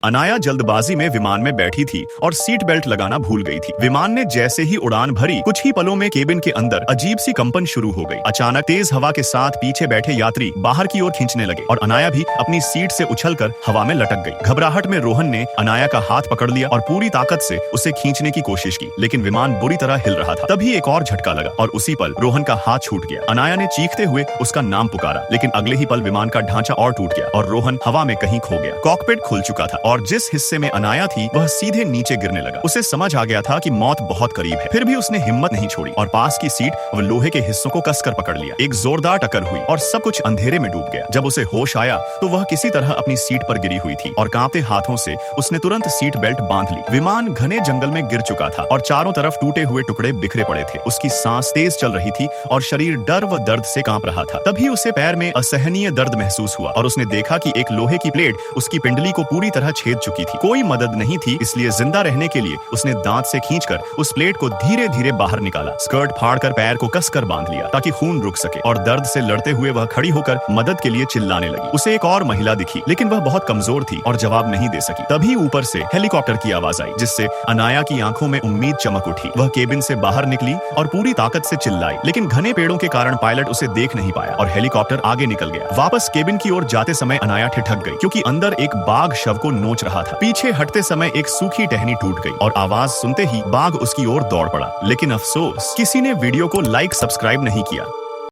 अनाया जल्दबाजी में विमान में बैठी थी और सीट बेल्ट लगाना भूल गई थी। विमान ने जैसे ही उड़ान भरी, कुछ ही पलों में केबिन के अंदर अजीब सी कंपन शुरू हो गई। अचानक तेज हवा के साथ पीछे बैठे यात्री बाहर की ओर खींचने लगे और अनाया भी अपनी सीट से उछलकर हवा में लटक गई। घबराहट में रोहन ने अनाया का हाथ पकड़ लिया और पूरी ताकत से उसे खींचने की कोशिश की, लेकिन विमान बुरी तरह हिल रहा था। तभी एक और झटका लगा और उसी पल रोहन का हाथ छूट गया। अनाया ने चीखते हुए उसका नाम पुकारा, लेकिन अगले ही पल विमान का ढांचा और टूट गया और रोहन हवा में कहीं खो गया। कॉकपिट खुल चुका था और जिस हिस्से में अनाया थी वह सीधे नीचे गिरने लगा। उसे समझ आ गया था कि मौत बहुत करीब है, फिर भी उसने हिम्मत नहीं छोड़ी और पास की सीट व लोहे के हिस्सों को कसकर पकड़ लिया। एक जोरदार टक्कर हुई और सब कुछ अंधेरे में डूब गया। जब उसे होश आया तो वह किसी तरह अपनी सीट पर गिरी हुई थी और कांपते हाथों से उसने तुरंत सीट बेल्ट बांध ली। विमान घने जंगल में गिर चुका था और चारों तरफ टूटे हुए टुकड़े बिखरे पड़े थे। उसकी सांस तेज चल रही थी और शरीर डर व दर्द से कांप रहा था। तभी उसे पैर में असहनीय दर्द महसूस हुआ और उसने देखा कि एक लोहे की प्लेट उसकी पिंडली को पूरी तरह छेद चुकी थी। कोई मदद नहीं थी, इसलिए जिंदा रहने के लिए उसने दांत से खींचकर उस प्लेट को धीरे धीरे बाहर निकाला। स्कर्ट फाड़कर पैर को कसकर बांध लिया ताकि खून रुक सके और दर्द से लड़ते हुए वह खड़ी होकर मदद के लिए चिल्लाने लगी। उसे एक और महिला दिखी, लेकिन वह बहुत कमजोर थी और जवाब नहीं दे सकी। तभी ऊपर से हेलीकॉप्टर की आवाज आई, जिससे अनाया की आंखों में उम्मीद चमक उठी। वह केबिन से बाहर निकली और पूरी ताकत से चिल्लाई, लेकिन घने पेड़ों के कारण पायलट उसे देख नहीं पाया और हेलीकॉप्टर आगे निकल गया। वापस केबिन की ओर जाते समय अनाया ठिठक गई, क्योंकि अंदर एक बाघ शव को नोच रहा था। पीछे हटते समय एक सूखी टहनी टूट गई और आवाज सुनते ही बाघ उसकी ओर दौड़ पड़ा। लेकिन अफसोस, किसी ने वीडियो को लाइक सब्सक्राइब नहीं किया।